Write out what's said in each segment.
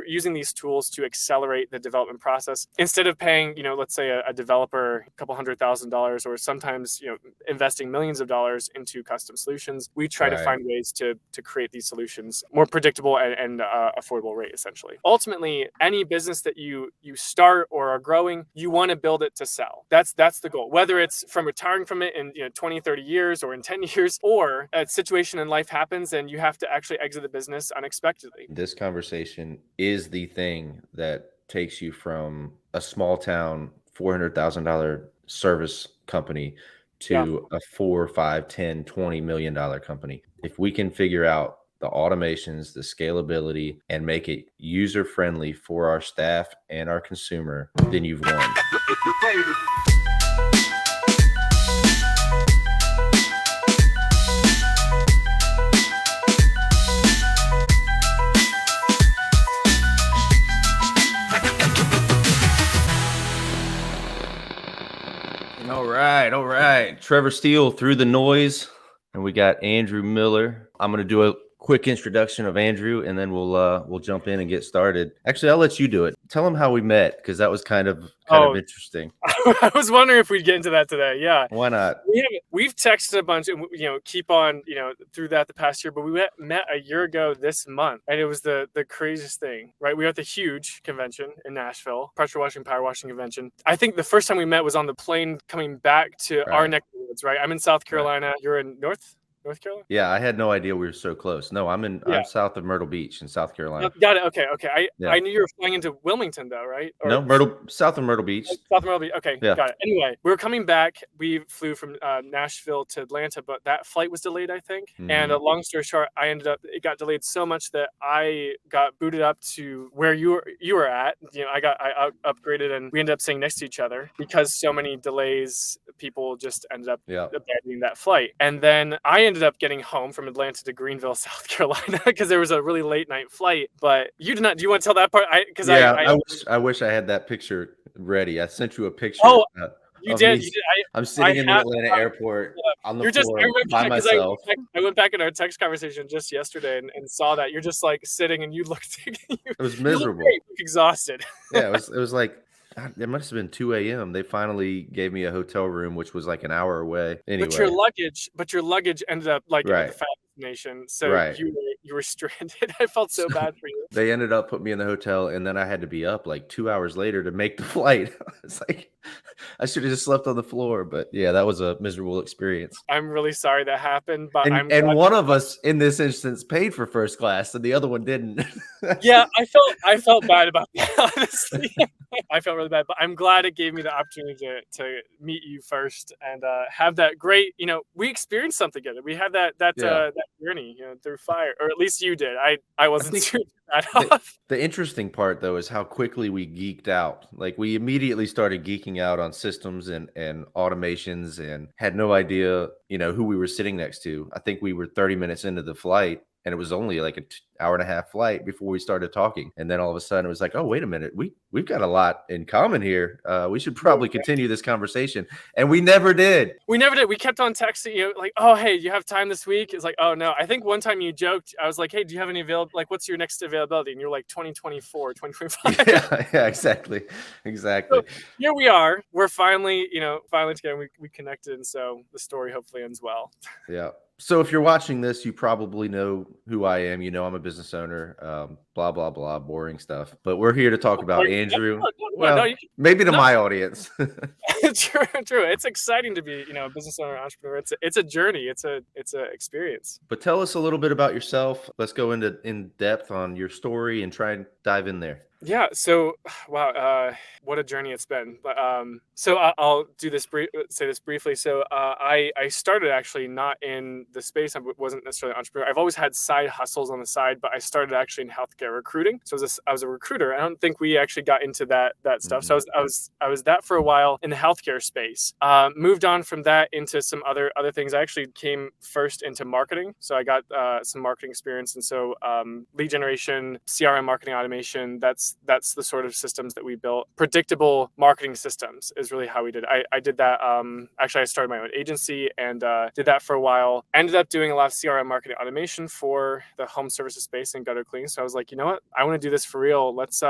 using these tools to accelerate the development process instead of paying, let's say a developer a couple $100,000 or sometimes, investing millions of dollars into custom solutions. We try to find ways to create these solutions more predictable and affordable rate, essentially. Ultimately, any business that you start or are growing, you want to build it to sell. That's the goal. Whether it's from retiring from it in 20, 30 years or in 10 years, or a situation in life happens and you have to actually exit the business unexpectedly. This conversation is the thing that takes you from a small town $400,000 service company to a $4, $5, $10, $20 million company. If we can figure out the automations, the scalability, and make it user-friendly for our staff and our consumer, then you've won. All right. Trevor Steele through the noise, and we got Andrew Miller. I'm going to do a quick introduction of Andrew, and then we'll jump in and get started. Actually, I'll let you do it. Tell him how we met, because that was kind of interesting. I was wondering if we'd get into that today. Yeah. Why not? We've texted a bunch and, keep on, through that the past year, but we met a year ago this month, and it was the craziest thing, right? We were at the huge convention in Nashville, pressure washing, power washing convention. I think the first time we met was on the plane coming back to our neck of the woods, right? I'm in South Carolina. You're in North Carolina? Yeah, I had no idea we were so close. No, I'm south of Myrtle Beach in South Carolina. Got it. Okay. I knew you were flying into Wilmington though, right? Or south of Myrtle Beach. South of Myrtle Beach. Okay, got it. Anyway, we were coming back. We flew from Nashville to Atlanta, but that flight was delayed, I think. Mm-hmm. And long story short, it got delayed so much that I got booted up to where you were at. I upgraded, and we ended up sitting next to each other because so many delays. People just ended up abandoning that flight, and then I ended up getting home from Atlanta to Greenville, South Carolina, because there was a really late night flight. But you did not. Do you want to tell that part? I wish I had that picture ready. I sent you a picture. Oh, you did. I'm sitting in the Atlanta airport on the floor by myself. I went back in our text conversation just yesterday and saw that you're just like sitting, and you looked. It was miserable. You looked exhausted. Yeah, it was like. It must have been 2 a.m. They finally gave me a hotel room, which was like an hour away. Anyway. But your luggage ended up like in the destination. So you were stranded. I felt so bad for you. They ended up putting me in the hotel, and then I had to be up like 2 hours later to make the flight. It's like I should have just slept on the floor. But yeah, that was a miserable experience. I'm really sorry that happened. But and one of us in this instance paid for first class, and the other one didn't. Yeah, I felt bad about that, honestly. I felt really bad, but I'm glad it gave me the opportunity to meet you first and have that great, we experienced something together. We had that journey, through fire, or at least you did. I wasn't too bad off. The interesting part though is how quickly we geeked out. Like we immediately started geeking out on systems and automations and had no idea, who we were sitting next to. I think we were 30 minutes into the flight, and it was only like an hour and a half flight before we started talking. And then all of a sudden it was like, oh, wait a minute. We've got a lot in common here. We should probably continue this conversation. And we never did. We kept on texting, like, oh, hey, you have time this week? It's like, oh, no. I think one time you joked. I was like, hey, do you have any what's your next availability? And you're like 2024, 2025. Yeah, exactly. So here we are. We're finally together. We connected. And so the story hopefully ends well. Yeah. So if you're watching this, you probably know who I am. I'm a business owner, blah, blah, blah, boring stuff. But we're here to talk about Andrew. Maybe to my audience. True. It's exciting to be, a business owner, entrepreneur. It's a journey. It's a experience. But tell us a little bit about yourself. Let's go in depth on your story and try and dive in there. Yeah. So, wow, what a journey it's been. But so I'll do this say this briefly. So I started actually not in the space. I wasn't necessarily an entrepreneur. I've always had side hustles on the side, but I started actually in healthcare recruiting. So I was a recruiter. I don't think we actually got into that stuff. So I was that for a while in the healthcare space. Moved on from that into some other things. I actually came first into marketing. So I got some marketing experience, and so lead generation, CRM marketing automation. That's the sort of systems that we built. Predictable marketing systems is really how we did it. I did that. Actually, I started my own agency and did that for a while. Ended up doing a lot of CRM marketing automation for the home services space and gutter cleaning. So I was like, you know what, I want to do this for real. Let's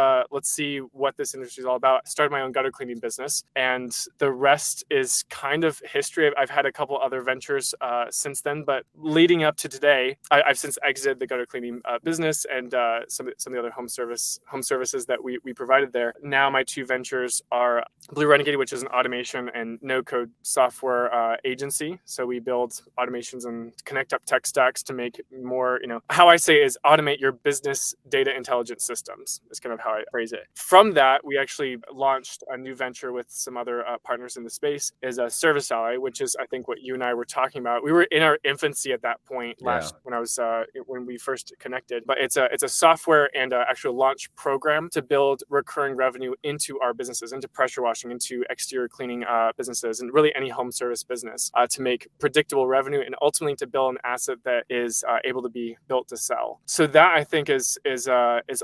see what this industry is all about. I started my own gutter cleaning business, and the rest is kind of history. I've had a couple other ventures since then, but leading up to today, I've since exited the gutter cleaning business and some of the other home services that we provided there. Now my two ventures are Blue Renegade, which is an automation and no-code software agency. So we build automations and connect up tech stacks to make more, how I say is automate your business data intelligence systems is kind of how I phrase it. From that, we actually launched a new venture with some other partners in the space, is a Service Ally, which is, I think, what you and I were talking about. We were in our infancy at that point when we first connected, but it's a software and actual launch program to build recurring revenue into our businesses, into pressure washing, into exterior cleaning businesses, and really any home service business to make predictable revenue and ultimately to build an asset that is able to be built to sell. So that, I think, is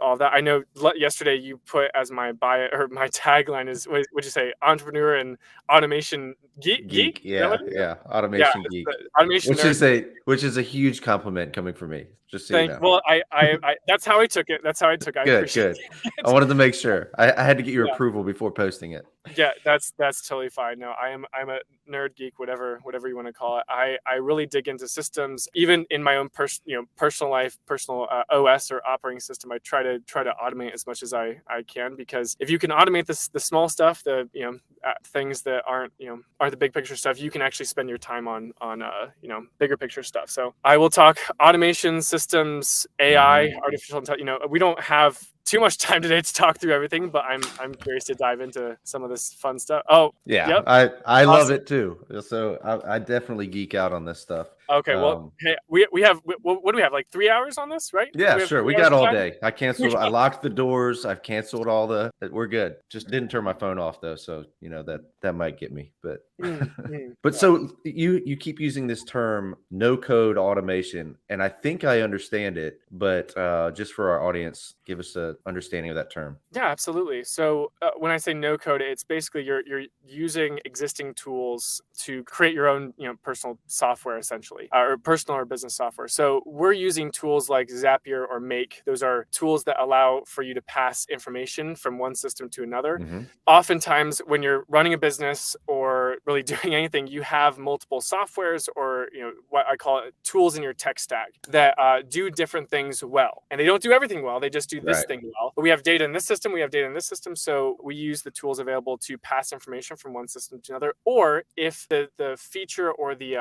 all that. I know yesterday you put as my bio or my tagline is, what would you say, entrepreneur and automation geek? Yeah, automation geek, Automation nerd. which is a huge compliment coming from me. Just so you know. Well, I that's how I took it. I appreciate Good. it. I wanted to make sure. I had to get your Yeah. approval before posting it. Yeah, that's totally fine. No, I'm a nerd geek, whatever you want to call it. I really dig into systems, even in my own personal life, personal OS or operating system. I try to automate as much as I can, because if you can automate the small stuff, the things that aren't the big picture stuff, you can actually spend your time on bigger picture stuff. So I will talk automation, systems, AI, artificial intelligence. We don't have too much time today to talk through everything, but I'm curious to dive into some of this fun stuff. Oh, yeah, yep. I Awesome. love it too. So I definitely geek out on this stuff. Okay, well, hey, we have what do we have, like 3 hours on this, right? Yeah, sure. We got all day. I canceled. I locked the doors. I've canceled all we're good. Just didn't turn my phone off though, so that might get me. But but so you keep using this term no code automation, and I think I understand it, but just for our audience, give us an understanding of that term. Yeah, absolutely. So when I say no code, it's basically you're using existing tools to create your own personal software, essentially, or personal or business software. So we're using tools like Zapier or Make. Those are tools that allow for you to pass information from one system to another. Oftentimes, when you're running a business or really doing anything, you have multiple softwares or what I call it, tools in your tech stack that do different things well, and they don't do everything well. They just do this thing well. But we have data in this system. We have data in this system. So we use the tools available to pass information from one system to another. Or if the feature or the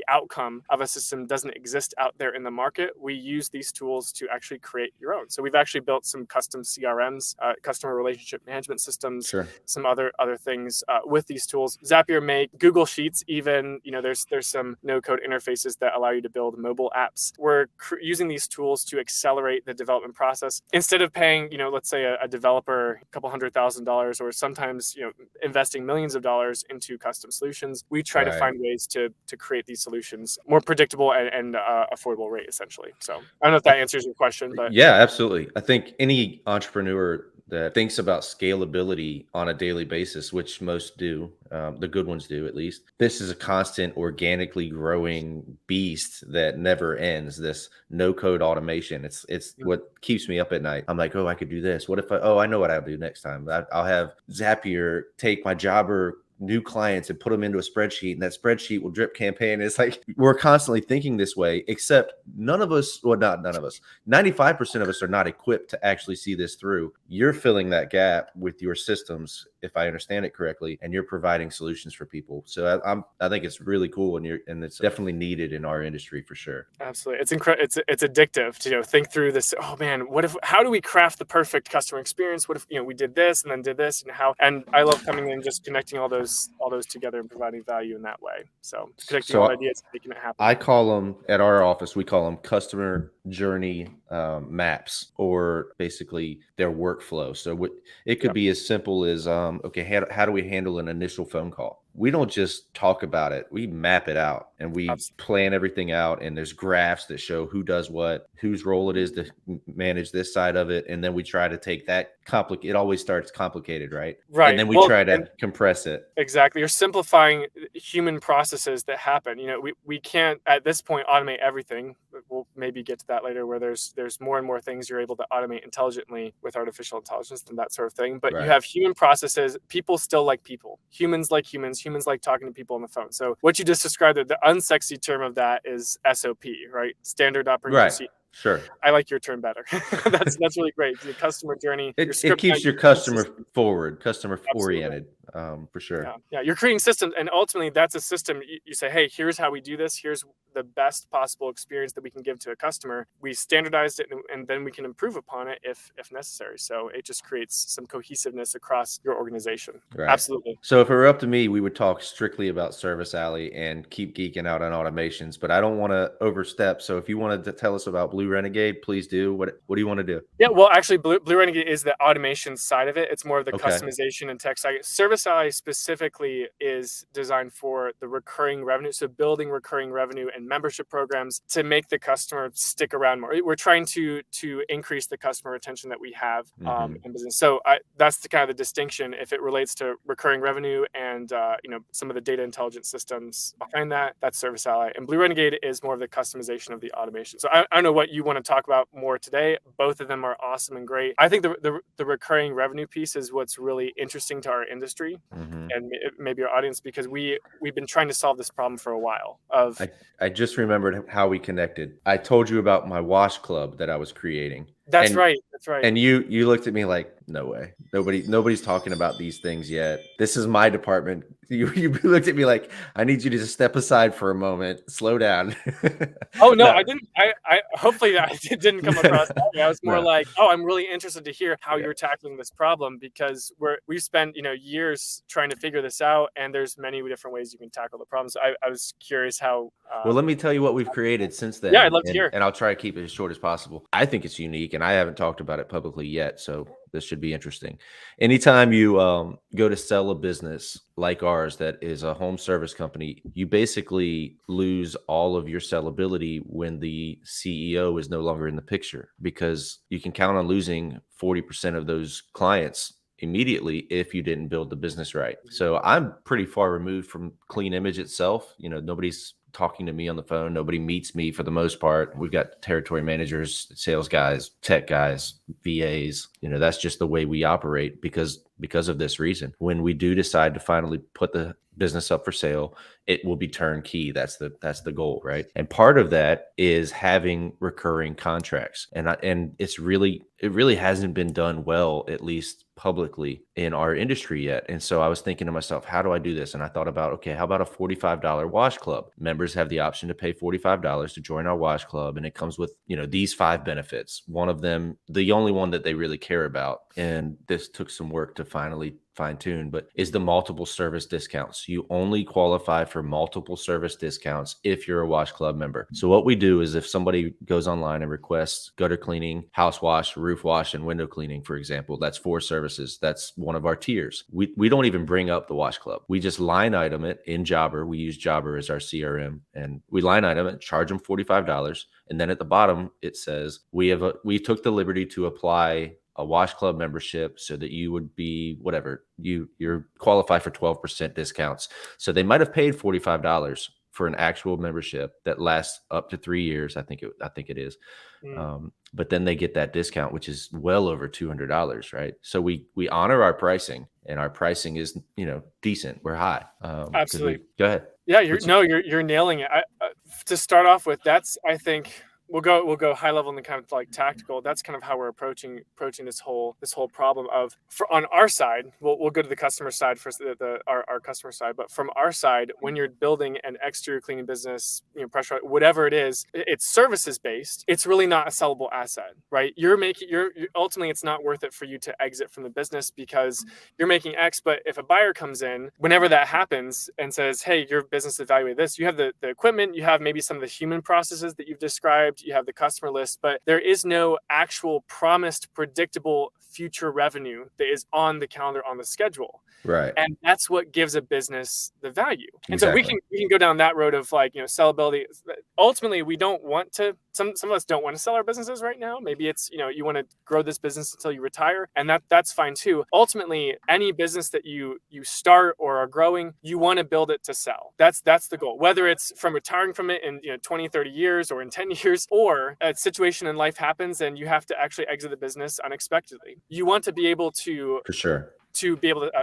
outcome of a system doesn't exist out there in the market, we use these tools to actually create your own. So we've actually built some custom CRMs, customer relationship management systems, some other things with these tools. Zapier, Make, Google Sheets, even there's some no-code interfaces that allow you to build mobile apps. We're using these tools to accelerate the development process. Instead of paying, let's say a developer a couple $100,000 or sometimes investing millions of dollars into custom solutions, we try to find ways to create these solutions more predictable and affordable rate, essentially. So I don't know if that answers your question, but yeah, absolutely. I think any entrepreneur that thinks about scalability on a daily basis, which most do, the good ones do at least, this is a constant organically growing beast that never ends. This no code automation, it's what keeps me up at night. I'm like, oh, I could do this. What if I know what I'll do next time. I'll have Zapier take my jobber new clients and put them into a spreadsheet, and that spreadsheet will drip campaign. It's like we're constantly thinking this way, except none of us, well, not none of us, 95% of us are not equipped to actually see this through. You're filling that gap with your systems, if I understand it correctly, and you're providing solutions for people. So I think it's really cool, and it's definitely needed in our industry for sure. Absolutely. It's incredible. It's addictive to think through this. Oh man, how do we craft the perfect customer experience? What if we did this and then did this, and I love coming in and just connecting all those together and providing value in that way. So connecting all ideas, making it happen. I call them, at our office, we call them customer journey maps, or basically their workflow. So it could be as simple as, okay, how do we handle an initial phone call? we don't just talk about it. We map it out and we plan everything out. And there's graphs that show who does what, whose role it is to manage this side of it. And then we try to take that it always starts complicated, right? Right. And then we try to compress it. Exactly. You're simplifying human processes that happen. We can't at this point automate everything. We'll maybe get to that later, where there's more and more things you're able to automate intelligently with artificial intelligence and that sort of thing. But you have human processes. People still like people. Humans like humans. Humans like talking to people on the phone. So what you just described, the unsexy term of that is SOP, right? Standard operating procedure. Sure. I like your term better. That's really great. The customer journey. It keeps your customer forward, customer oriented, for sure. Yeah. You're creating systems, and ultimately that's a system. You say, hey, here's how we do this. Here's the best possible experience that we can give to a customer. We standardized it, and then we can improve upon it if necessary. So it just creates some cohesiveness across your organization. Right. Absolutely. So if it were up to me, we would talk strictly about Service Alley and keep geeking out on automations, but I don't want to overstep. So if you wanted to tell us about Blue Renegade, please do. What do you want to do? Yeah, well, actually, Blue Renegade is the automation side of it. It's more of the customization and tech side. Service Alley specifically is designed for the recurring revenue. So building recurring revenue and membership programs to make the customer stick around more. We're trying to increase the customer retention that we have in business. So that's the kind of the distinction if it relates to recurring revenue and some of the data intelligence systems behind that. That's Service Alley, and Blue Renegade is more of the customization of the automation. So I don't know what you want to talk about more today. Both of them are awesome and great. I think the recurring revenue piece is what's really interesting to our industry and maybe our audience, because we've been trying to solve this problem for a while. I just remembered how we connected. I told you about my wash club that I was creating. That's right. And you looked at me like, no way. Nobody's talking about these things yet. This is my department. You looked at me like, I need you to just step aside for a moment, slow down. Oh no, I didn't. I hopefully that didn't come across that way. I was more like, oh, I'm really interested to hear how you're tackling this problem, because we've spent years trying to figure this out, and there's many different ways you can tackle the problem. So I was curious how. Well, let me tell you what we've created since then. Yeah, I'd love to hear. And I'll try to keep it as short as possible. I think it's unique, and I haven't talked about it publicly yet, so this should be interesting. Anytime you go to sell a business like ours that is a home service company, you basically lose all of your sellability when the CEO is no longer in the picture, because you can count on losing 40% of those clients immediately if you didn't build the business right. So I'm pretty far removed from Clean Image itself. Nobody's talking to me on the phone. Nobody meets me for the most part. We've got territory managers, sales guys, tech guys, VAs. That's just the way we operate because of this reason. When we do decide to finally put the business up for sale, it will be turnkey. That's the goal, right? And part of that is having recurring contracts. And it really hasn't been done well, at least publicly in our industry yet. And so I was thinking to myself, how do I do this? And I thought about, okay, how about a $45 wash club? Members have the option to pay $45 to join our wash club. And it comes with, these 5 benefits. One of them, the only one that they really care about, and this took some work to finally fine-tune, but is the multiple service discounts. You only qualify for multiple service discounts if you're a wash club member. So what we do is if somebody goes online and requests gutter cleaning, house wash, roof wash, and window cleaning, for example, that's 4 services. That's one of our tiers. We don't even bring up the wash club. We just line item it in Jobber. We use Jobber as our CRM, and we line item it, charge them $45. And then at the bottom, it says, we took the liberty to apply a wash club membership so that you would be whatever you're qualified for 12% discounts. So they might have paid $45 for an actual membership that lasts up to 3 years. I think it is. But then they get that discount, which is well over $200, right? So we honor our pricing, and our pricing is, decent. We're high. Absolutely. Go ahead. Yeah, you're nailing it. To start off with, that's, I think, we'll go high level and then kind of like tactical. That's kind of how we're approaching this whole problem of, on our side. We'll go to the customer side first, our customer side. But from our side, when you're building an exterior cleaning business, pressure, whatever it is, it's services based. It's really not a sellable asset, right? You're ultimately, it's not worth it for you to exit from the business because you're making X. But if a buyer comes in, whenever that happens and says, hey, your business evaluated this, you have the equipment, you have maybe some of the human processes that you've described, subscribed, you have the customer list, but there is no actual promised predictable future revenue that is on the calendar, on the schedule. Right. And that's what gives a business the value. And so Exactly. we can go down that road of like, sellability. Ultimately, we don't want to, some of us don't want to sell our businesses right now. Maybe it's, you want to grow this business until you retire, and that's fine too. Ultimately, any business that you start or are growing, you want to build it to sell. That's the goal. Whether it's from retiring from it in 20, 30 years or in 10 years, or a situation in life happens and you have to actually exit the business unexpectedly. You want to be able to For sure.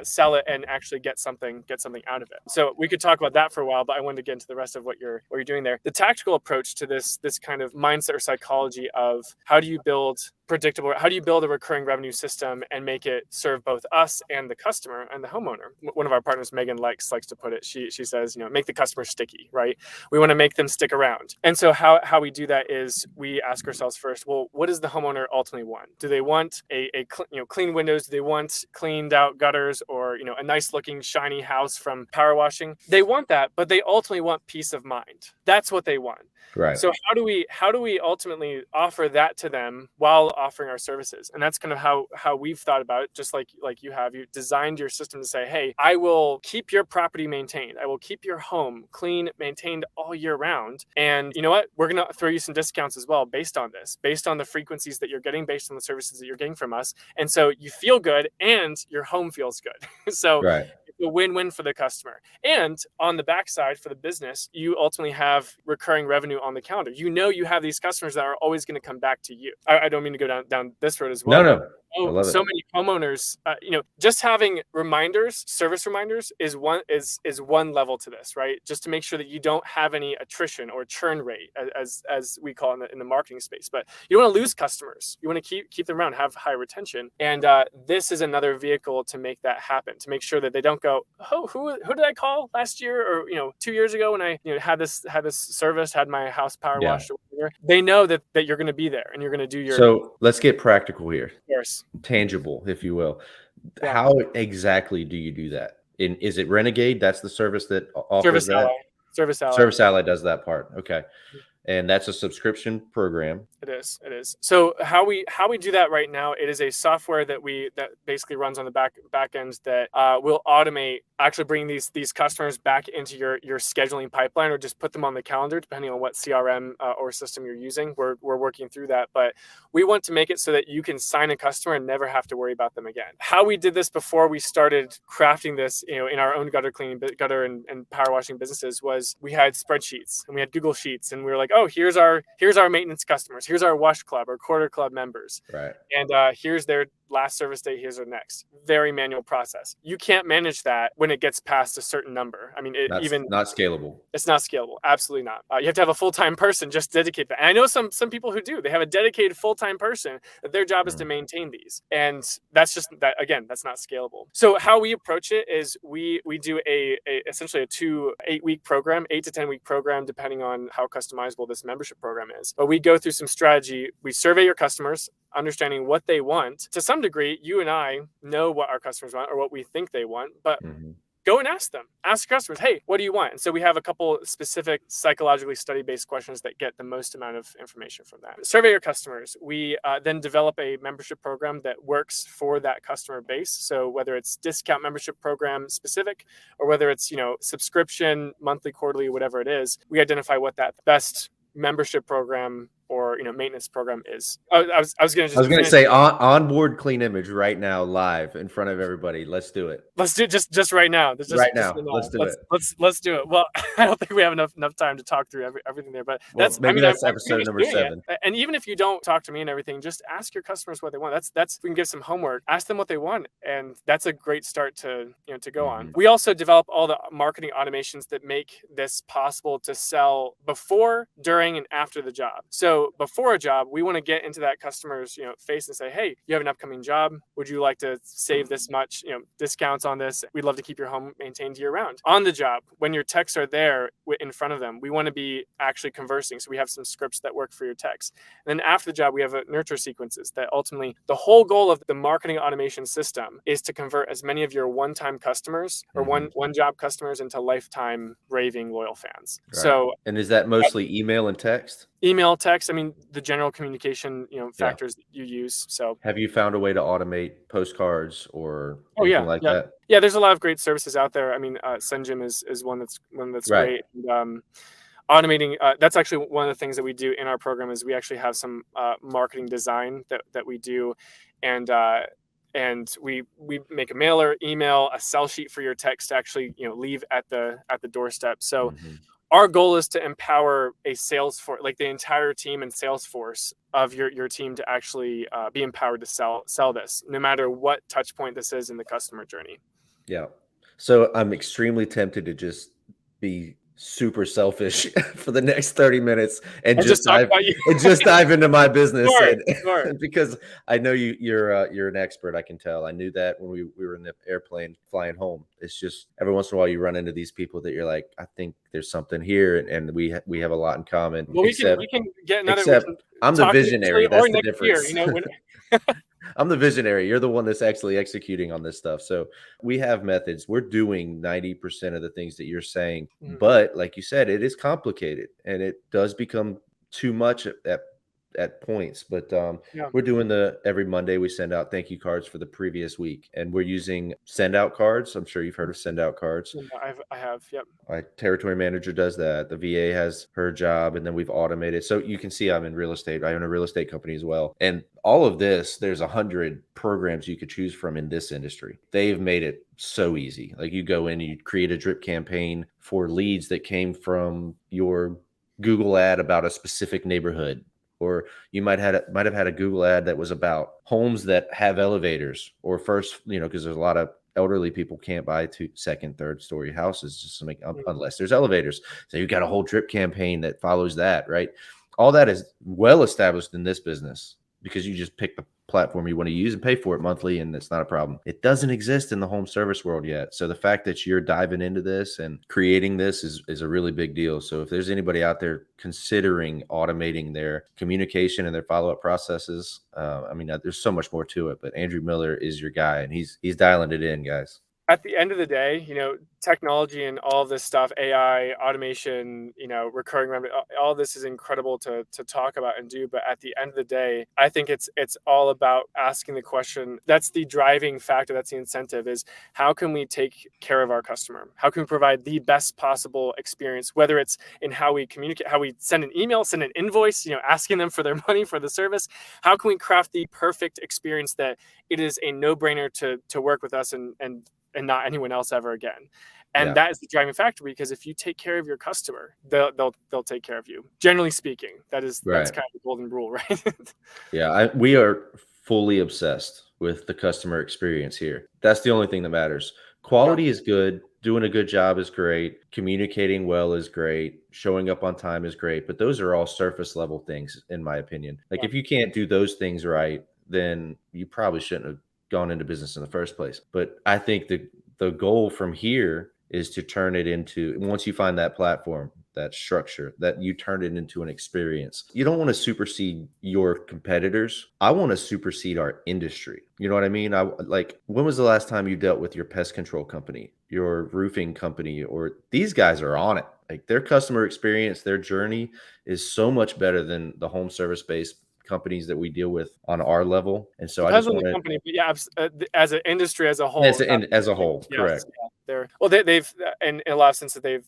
sell it and actually get something out of it. So we could talk about that for a while, but I wanted to get into the rest of what you're doing there. The tactical approach to this kind of mindset or psychology of how do you build a recurring revenue system and make it serve both us and the customer and the homeowner. One of our partners, Megan, likes to put it. She says, make the customer sticky, right? We want to make them stick around. And so how we do that is we ask ourselves first, well, what does the homeowner ultimately want? Do they want a clean windows? Do they want cleaned out gutters, or a nice looking shiny house from power washing? They want that, but they ultimately want peace of mind. That's what they want. Right. So how do we ultimately offer that to them while offering our services? And that's kind of how we've thought about it. Just like you designed your system to say, hey, I will keep your property maintained. I will keep your home clean, maintained all year round. And you know what? We're going to throw you some discounts as well based on this, based on the frequencies that you're getting, based on the services that you're getting from us. And so you feel good and your home feels good. So Right. a win-win for the customer. And on the backside for the business, you ultimately have recurring revenue on the calendar. You have these customers that are always going to come back to you. I don't mean to go down this road as well. No. I love So it. many homeowners, just having reminders, service reminders is one level to this, right? Just to make sure that you don't have any attrition or churn rate, as we call it in the marketing space. But you don't want to lose customers. You want to keep them around, have high retention. And this is another vehicle to make that happen, to make sure that they don't go, oh, who did I call last year or 2 years ago when I had this service, had my house power Yeah. washed or whatever. They know that you're going to be there and you're going to do your So let's get practical here. course. Tangible, if you will. Yeah. How exactly do you do that? Is it Renegade? That's the service that offers Service that? Ally. Service Ally. Service Ally does that part. Okay. And that's a subscription program. It is. So how we do that right now, it is a software that basically runs on the back end that will automate actually bring these customers back into your scheduling pipeline, or just put them on the calendar, depending on what CRM or system you're using. We're working through that, but we want to make it so that you can sign a customer and never have to worry about them again. How we did this before we started crafting this, in our own gutter and power washing businesses, was we had spreadsheets and we had Google Sheets, and we were like, oh, here's our maintenance customers, here's our wash club or quarter club members, Right. and here's their last service date, here's their next. Very manual process. You can't manage that when it gets past a certain number. I mean, That's not scalable. It's not scalable. Absolutely not. You have to have a full-time person just dedicate that. And I know some people who do. They have a dedicated full-time person that their job is to maintain these. And that's just that. Again, that's not scalable. So how we approach it is we do essentially a 8-week program, 8 to 10 week program, depending on how customizable this membership program is. But we go through some strategy. We survey your customers, understanding what they want. To some degree, you and I know what our customers want or what we think they want, but go and ask them. Ask customers, hey, what do you want? And so we have a couple specific psychologically study-based questions that get the most amount of information from that. Survey your customers. We then develop a membership program that works for that customer base. So whether it's discount membership program specific, or whether it's subscription, monthly, quarterly, whatever it is, we identify what that best membership program or maintenance program is. I was going to say onboard clean image right now, live in front of everybody. Let's do it. Let's do it just right now. Let's do it. Let's do it. Well, I don't think we have enough time to talk through everything there, but that's episode number 7. And even if you don't talk to me and everything, just ask your customers what they want. That's we can give some homework. Ask them what they want, and that's a great start to go on. We also develop all the marketing automations that make this possible to sell before, during, and after the job. So before a job, we want to get into that customer's face and say, hey, you have an upcoming job. Would you like to save this much discounts on this? We'd love to keep your home maintained year round. On the job, when your techs are there in front of them, we want to be actually conversing. So we have some scripts that work for your techs. And then after the job, we have nurture sequences that ultimately the whole goal of the marketing automation system is to convert as many of your one-time customers or one job customers into lifetime raving loyal fans. Right. So, and is that mostly email and text? Email, text, I mean, the general communication, Yeah. factors that you use. So, Have you found a way to automate postcards or oh anything yeah, like yeah, that? yeah. There's a lot of great services out there. I mean, SendGym is one that's Right. great. And, automating, that's actually one of the things that we do in our program is we actually have some marketing design that we do, and we make a mailer, email, a sell sheet for your text to actually leave at the doorstep. So Mhm. our goal is to empower a sales force, like the entire team and sales force of your team, to actually be empowered to sell this, no matter what touch point this is in the customer journey. Yeah. So I'm extremely tempted to just be super selfish for the next 30 minutes and And just just talk dive about you. into my business Sure, and sure. because I know you're an expert, I can tell. I knew that when we were in the airplane flying home. It's just every once in a while you run into these people that you're like, I think there's something here and we have a lot in common Well, we except can get another. We except can I'm the talk individually visionary. or That's the next year. difference. When I'm the visionary. You're the one that's actually executing on this stuff. So we have methods. We're doing 90% of the things that you're saying. Mhm. But like you said, it is complicated and it does become too much at points. But Yeah, we're doing the every Monday we send out thank you cards for the previous week. And we're using send out cards. I'm sure you've heard of send out cards. yeah, I have. Yep. My territory manager does that. The VA has her job, and then we've automated. So you can see I'm in real estate. I own a real estate company as well. And all of this, there's 100 programs you could choose from in this industry. They've made it so easy. Like you go in, you create a drip campaign for leads that came from your Google ad about a specific neighborhood. Or you might have had a Google ad that was about homes that have elevators or first, because there's a lot of elderly people can't buy second, third story houses just to make Mhm. unless there's elevators. So you've got a whole drip campaign that follows that, right? All that is well established in this business because you just pick the platform you want to use and pay for it monthly, and it's not a problem. It doesn't exist in the home service world yet. So the fact that you're diving into this and creating this is a really big deal. So if there's anybody out there considering automating their communication and their follow-up processes, I mean, there's so much more to it, but Andrew Miller is your guy, and he's dialing it in, guys. At the end of the day, technology and all of this stuff, AI, automation, recurring revenue, all this is incredible to talk about and do. But at the end of the day, I think it's all about asking the question. That's the driving factor. That's the incentive, is how can we take care of our customer? How can we provide the best possible experience, whether it's in how we communicate, how we send an email, send an invoice, asking them for their money for the service. How can we craft the perfect experience that it is a no-brainer to work with us and not anyone else ever again. And Yeah. that is the driving factor, because if you take care of your customer, they'll take care of you. Generally speaking, that's Right. kind of the golden rule, right? Yeah, we are fully obsessed with the customer experience here. That's the only thing that matters. Yeah, Quality is good, doing a good job is great, communicating well is great, showing up on time is great, but those are all surface level things in my opinion. Like yeah. if you can't do those things right, then you probably shouldn't have gone into business in the first place. But I think the goal from here is to turn it into, once you find that platform, that structure, that you turn it into an experience. You don't want to supersede your competitors. I want to supersede our industry. You know what I mean? I like, when was the last time you dealt with your pest control company, your roofing company, or these guys are on it. Like their customer experience, their journey is so much better than the home service based companies that we deal with on our level. And so I Depends just on the want to, company, but yeah, as an industry as a whole, as a absolutely, whole, yes, correct. yeah. They've in a lot of sense that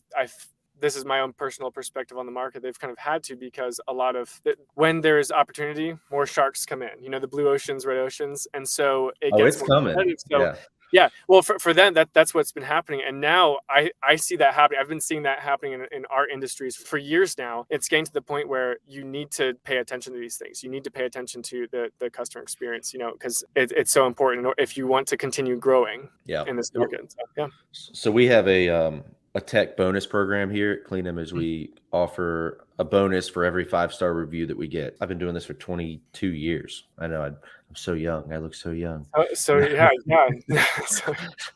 this is my own personal perspective on the market. They've kind of had to, because a lot of when there's opportunity, more sharks come in. The blue oceans, red oceans, and so it Oh, gets it's more coming. competitive. So Yeah. yeah, well, for them, that's what's been happening, and now I see that happening. I've been seeing that happening in our industries for years now. It's getting to the point where you need to pay attention to these things. You need to pay attention to the customer experience, because it's so important if you want to continue growing Yeah. in this market. So, yeah. So we have a tech bonus program here at Clean Image. We offer a bonus for every 5-star review that we get. I've been doing this for 22 years. I know I'm so young. I look so young. So yeah, yeah. so,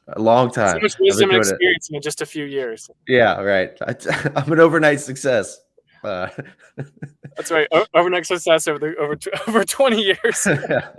A long so time. much I've been wisdom and doing it. experience in just a few years. Yeah, right. I'm an overnight success. Uh, That's right. Overnight success over 20 years. Yeah.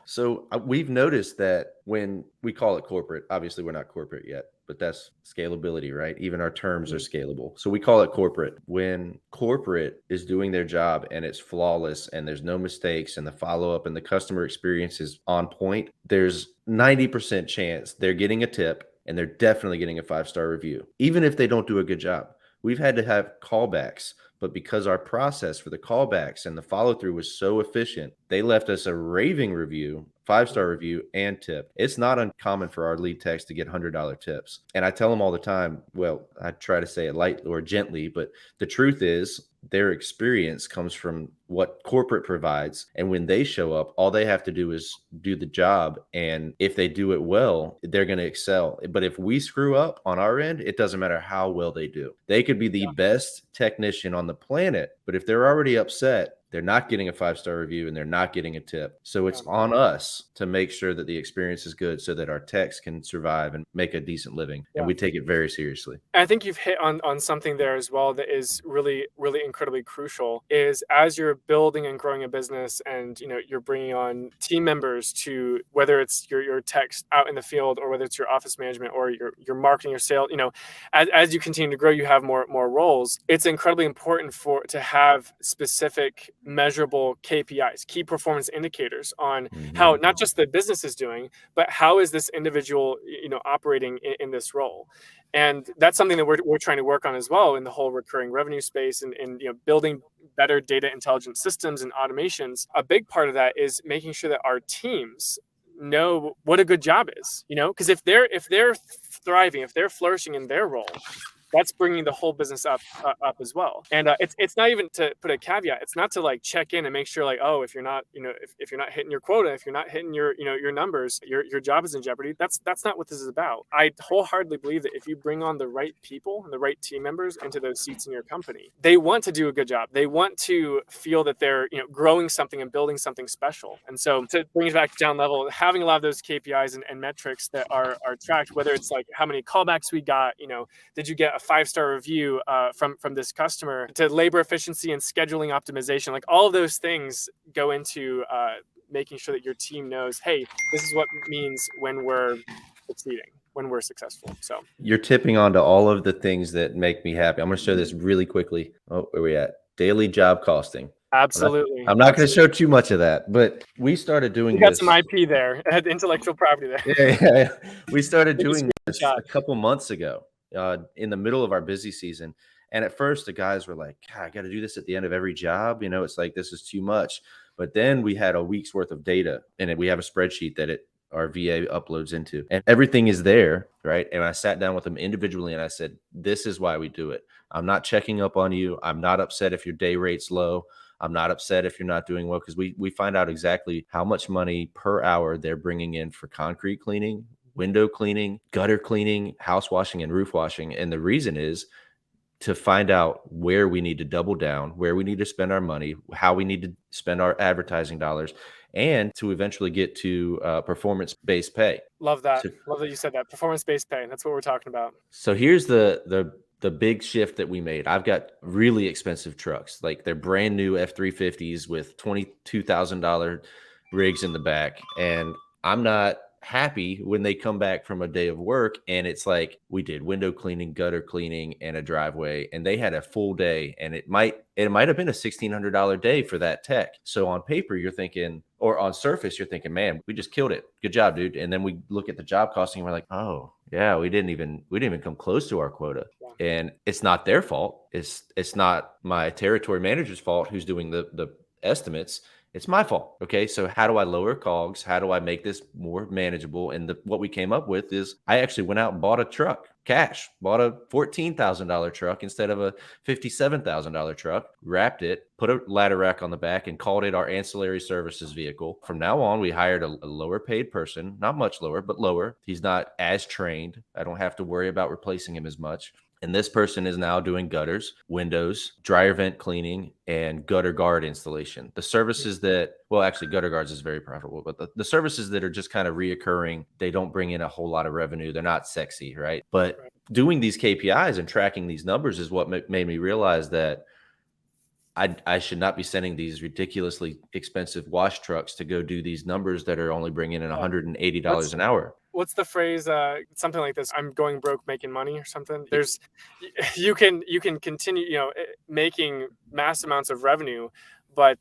So we've noticed that when we call it corporate, obviously we're not corporate yet. but that's scalability, right? Even our terms are Mhm. scalable. So we call it corporate. When corporate is doing their job and it's flawless and there's no mistakes and the follow up and the customer experience is on point, there's 90% chance they're getting a tip and they're definitely getting a 5-star review, even if they don't do a good job. We've had to have callbacks, but because our process for the callbacks and the follow through was so efficient, they left us a raving review, 5-star review, and tip. It's not uncommon for our lead techs to get $100 tips. And I tell them all the time, well, I try to say it light or gently, but the truth is their experience comes from what corporate provides. And when they show up, all they have to do is do the job. And if they do it well, they're going to excel. But if we screw up on our end, it doesn't matter how well they do. They could be the best technician on the planet, but if they're already upset, they're not getting a 5-star review and they're not getting a tip. So it's Yeah. on us to make sure that the experience is good so that our techs can survive and make a decent living. And Yeah. we take it very seriously. I think you've hit on something there as well that is really, really incredibly crucial is as you're building and growing a business and, you're bringing on team members to, whether it's your techs out in the field or whether it's your office management or your marketing or sales, as you continue to grow, you have more roles. It's incredibly important to have specific measurable KPIs, key performance indicators on how Mhm. not just the business is doing, but how is this individual, operating in this role. And that's something that we're trying to work on as well in the whole recurring revenue space and building better data intelligence systems and automations. A big part of that is making sure that our teams know what a good job is, because if they're thriving, if they're flourishing in their role, that's bringing the whole business up as well. And it's not even to put a caveat. It's not to like check in and make sure like, oh, if you're not, if you're not hitting your quota, if you're not hitting your numbers, your job is in jeopardy. That's not what this is about. I wholeheartedly believe that if you bring on the right people and the right team members into those seats in your company, they want to do a good job. They want to feel that they're growing something and building something special. And so to bring it back down level, having a lot of those KPIs and metrics that are tracked, whether it's like how many callbacks we got, did you get a 5-star review from this customer, to labor efficiency and scheduling optimization, like all of those things go into making sure that your team knows, hey, this is what means when we're succeeding, when we're successful. So You're tipping onto all of the things that make me happy. I'm going to show this really quickly. Oh, where are we at? Daily job costing. I'm not, absolutely, I'm not going to show too much of that, but we started you doing got some this. IP there, intellectual property there. Yeah. We started Take a doing this screenshot. a couple months ago in the middle of our busy season. And at first, the guys were like, God, I got to do this at the end of every job. It's like, this is too much. But then we had a week's worth of data and we have a spreadsheet that our VA uploads into, and everything is there, right? And I sat down with them individually and I said, this is why we do it. I'm not checking up on you. I'm not upset if your day rate's low. I'm not upset if you're not doing well, because we find out exactly how much money per hour they're bringing in for concrete cleaning, window cleaning, gutter cleaning, house washing, and roof washing. And the reason is to find out where we need to double down, where we need to spend our money, how we need to spend our advertising dollars, and to eventually get to performance-based pay. Love that. So, Love that you said that. Performance-based pay. That's what we're talking about. so here's the big shift that we made. I've got really expensive trucks, like they're brand new F-350s with $22,000 rigs in the back, and I'm not happy when they come back from a day of work and it's like, we did window cleaning, gutter cleaning, and a driveway, and they had a full day, and it might have been a $1,600 day for that tech. So on paper you're thinking, or on surface you're thinking, man, we just killed it, good job, dude. And then we look at the job costing and we're like, oh yeah, we didn't even come close to our quota. And it's not their fault. It's not my territory manager's fault who's doing the estimates. It's my fault. Okay. So how do I lower COGS? How do I make this more manageable? And what we came up with is I actually went out and bought a truck, cash, bought a $14,000 truck instead of a $57,000 truck, wrapped it, put a ladder rack on the back, and called it our ancillary services vehicle. From now on, we hired a lower paid person, not much lower, but lower. He's not as trained. I don't have to worry about replacing him as much. And this person is now doing gutters, windows, dryer vent cleaning, and gutter guard installation. The services that, well, actually, gutter guards is very profitable, but the services that are just kind of reoccurring, they don't bring in a whole lot of revenue. They're not sexy, right? But doing these KPIs and tracking these numbers is what made me realize that I should not be sending these ridiculously expensive wash trucks to go do these numbers that are only bringing in $180 an hour. what's the phrase? Something like this. I'm going broke making money or something. There's you can continue, making mass amounts of revenue, but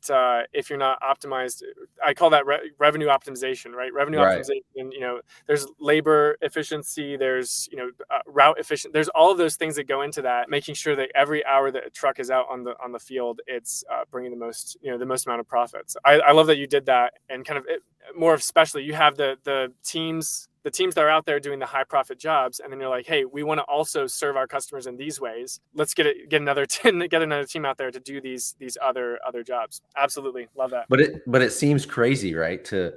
if you're not optimized, I call that revenue optimization, right? Revenue Right. optimization. There's labor efficiency. There's route efficient. There's all of those things that go into that, making sure that every hour that a truck is out on the field, it's bringing the most amount of profits. I love that you did that, and kind of more especially you have the teams that are out there doing the high profit jobs, and then you're like, hey, we want to also serve our customers in these ways. Let's get another team out there to do these other jobs. Absolutely love that. But it seems crazy, right? To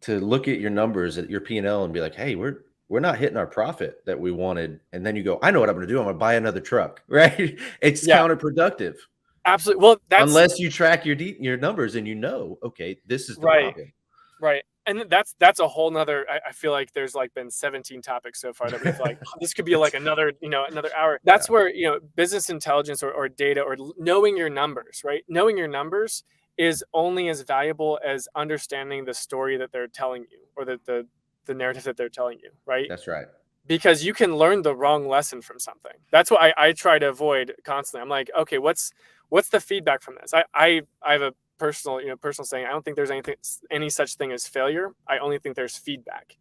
look at your numbers at your P&L and be like, hey, we're not hitting our profit that we wanted. And then you go, I know what I'm going to do. I'm going to buy another truck, right? It's Yeah, counterproductive absolutely. Well, that's unless you track your numbers and okay, this is the right. problem. Right. And that's a whole nother, I feel like there's like been 17 topics so far that we've like, this could be like another hour. Yeah, That's where, business intelligence or data or knowing your numbers, right? Knowing your numbers is only as valuable as understanding the story that they're telling you, or the narrative that they're telling you, right? that's right. Because you can learn the wrong lesson from something. That's what I try to avoid constantly. I'm like, okay, what's the feedback from this? I have a personal saying. I don't think there's any such thing as failure. I only think there's feedback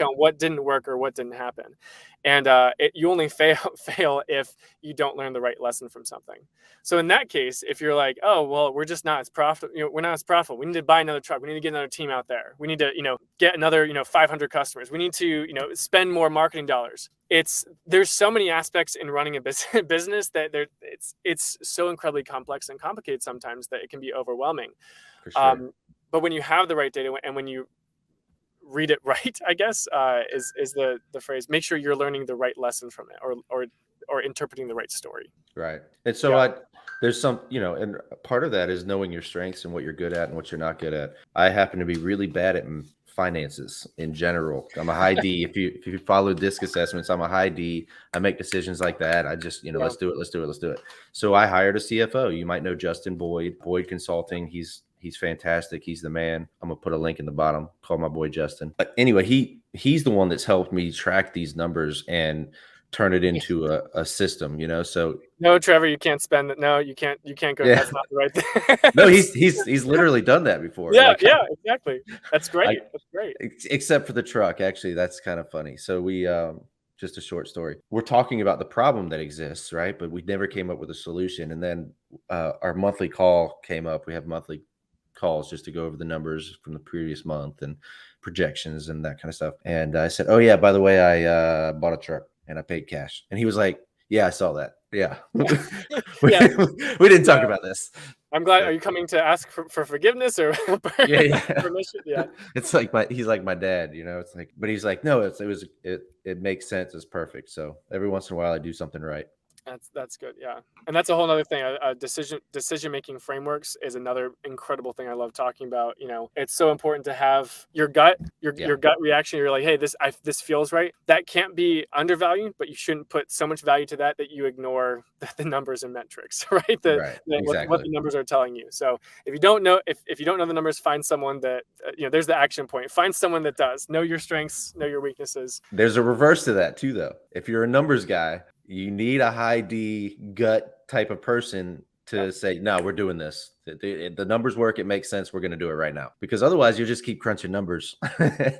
on what didn't work or what didn't happen. And you only fail if you don't learn the right lesson from something. So in that case, if you're like, oh well, we're just not as profitable, we're not as profitable, we need to buy another truck, we need to get another team out there, we need to get another 500 customers, we need to spend more marketing dollars. There's so many aspects in running a business that it's so incredibly complex and complicated sometimes that it can be overwhelming. For sure. But when you have the right data and when you read it right, I guess, is the phrase. Make sure you're learning the right lesson from it, or interpreting the right story. Right. And so Yeah. there's some, and part of that is knowing your strengths and what you're good at and what you're not good at. I happen to be really bad at finances in general. I'm a high D. If you follow DISC assessments, I'm a high D. I make decisions like that. I just, Yeah. let's do it. So I hired a CFO. You might know Justin Boyd Consulting. He's fantastic. He's the man. I'm gonna put a link in the bottom. Call my boy Justin. But anyway, he's the one that's helped me track these numbers and turn it into a system, So No, Trevor, you can't spend it. No, you can't go. yeah, That's not the right thing. no, he's literally done that before. Yeah, Like, yeah, exactly. That's great. That's great. except for the truck. Actually, that's kind of funny. So we just a short story. We're talking about the problem that exists, right? But we never came up with a solution. And then our monthly call came up. We have monthly calls just to go over the numbers from the previous month and projections and that kind of stuff. And I said, oh yeah, by the way, I bought a truck and I paid cash. And he was like, yeah, I saw that. Yeah. Yeah. We didn't talk about this. I'm glad. Are you coming to ask for forgiveness or Yeah. permission? Yeah. It's like he's like my dad, it's like, but he's like, no, it makes sense. It's perfect. So every once in a while I do something right. That's good. Yeah. And that's a whole other thing. Decision making frameworks is another incredible thing I love talking about. It's so important to have your gut reaction. You're like, hey, this feels right. That can't be undervalued, but you shouldn't put so much value to that you ignore the numbers and metrics, right? Exactly. What the numbers are telling you. So if you don't know the numbers, find someone that there's the action point. Find someone that does know your strengths, know your weaknesses. There's a reverse to that too, though. If you're a numbers guy, you need a high D gut type of person to say, no, we're doing this. The numbers work. It makes sense. We're going to do it right now. Because otherwise you'll just keep crunching numbers,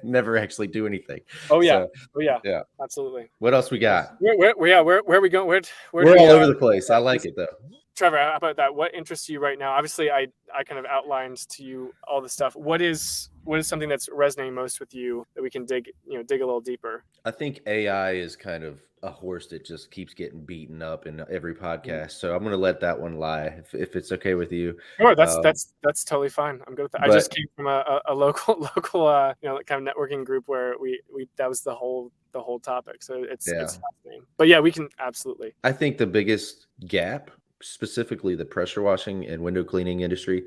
never actually do anything. Oh yeah. So, Oh yeah. Yeah. Absolutely. What else we got? Where are we going? We're all over the place. I like it though. Trevor, how about that? What interests you right now? Obviously, I kind of outlined to you all the stuff. What is something that's resonating most with you that we can dig a little deeper? I think AI is kind of a horse that just keeps getting beaten up in every podcast. So I'm going to let that one lie if it's okay with you. Sure, that's totally fine. I'm good with that. I just came from a local kind of networking group where we that was the whole topic. So it's fascinating. But yeah, we can absolutely. I think the biggest gap, specifically the pressure washing and window cleaning industry,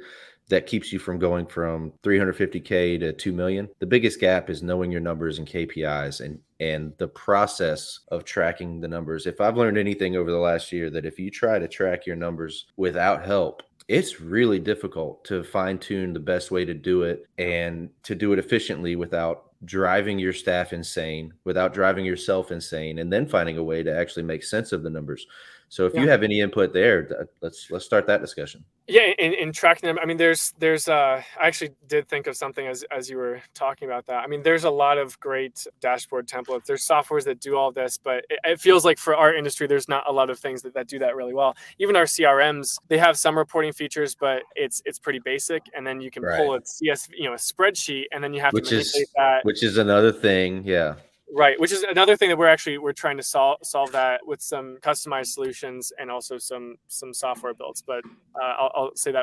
that keeps you from going from 350K to 2 million. The biggest gap is knowing your numbers and KPIs and the process of tracking the numbers. If I've learned anything over the last year, that if you try to track your numbers without help, It's really difficult to fine tune the best way to do it and to do it efficiently without driving your staff insane, without driving yourself insane, and then finding a way to actually make sense of the numbers. So if you Yeah. have any input there, let's start that discussion. Yeah, in tracking them, I mean, there's I actually did think of something as you were talking about that. I mean, there's a lot of great dashboard templates. There's softwares that do all this, but it feels like for our industry, there's not a lot of things that do that really well. Even our CRMs, they have some reporting features, but it's pretty basic. And then you can Right. pull a a spreadsheet, and then you have to Which is manipulate that. which is another thing. Yeah. Right, which is another thing that we're trying to solve that with some customized solutions and also some software builds. But I'll save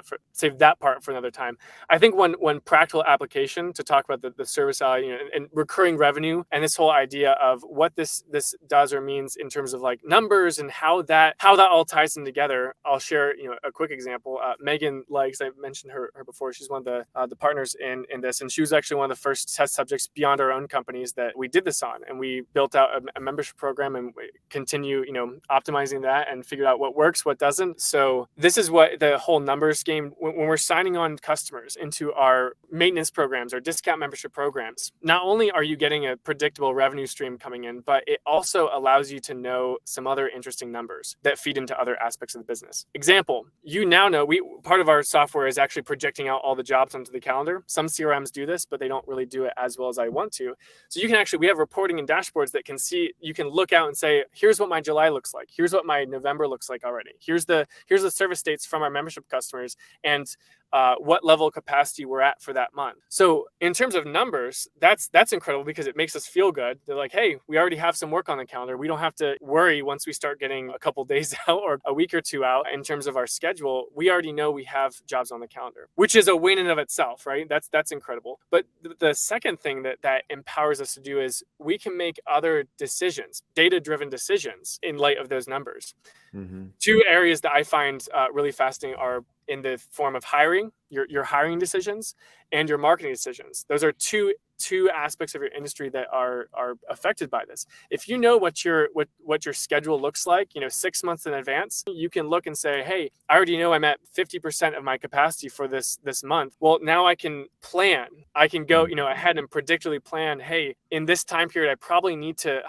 that part for another time. I think one practical application to talk about the service value, and recurring revenue, and this whole idea of what this does or means in terms of like numbers and how that all ties in together. I'll share a quick example. Megan Legs, I mentioned her before. She's one of the partners in this, and she was actually one of the first test subjects beyond our own companies that we did this on. And we built out a membership program, and we continue optimizing that and figured out what works, what doesn't. So this is what the whole numbers game, when we're signing on customers into our maintenance programs or discount membership programs, not only are you getting a predictable revenue stream coming in, but it also allows you to know some other interesting numbers that feed into other aspects of the business. Example, you now know part of our software is actually projecting out all the jobs onto the calendar. Some CRMs do this, but they don't really do it as well as I want to. So you can actually, we have reporting and dashboards that you can look out and say, here's what my July looks like. Here's what my November looks like already. Here's the service dates from our membership customers, and what level of capacity we're at for that month. So in terms of numbers, that's incredible because it makes us feel good. They're like, hey, we already have some work on the calendar. We don't have to worry once we start getting a couple days out or a week or two out in terms of our schedule. We already know we have jobs on the calendar, which is a win in of itself, right? That's incredible. But the second thing that empowers us to do is we can make other decisions, data-driven decisions in light of those numbers. Mm-hmm. Two areas that I find really fascinating are in the form of hiring, your hiring decisions, and your marketing decisions. Those are two aspects of your industry that are affected by this. If you know what your schedule looks like, 6 months in advance, you can look and say, hey, I already know I'm at 50% of my capacity for this month. Well, now I can plan. I can go, ahead and predictably plan, hey, in this time period, I probably need to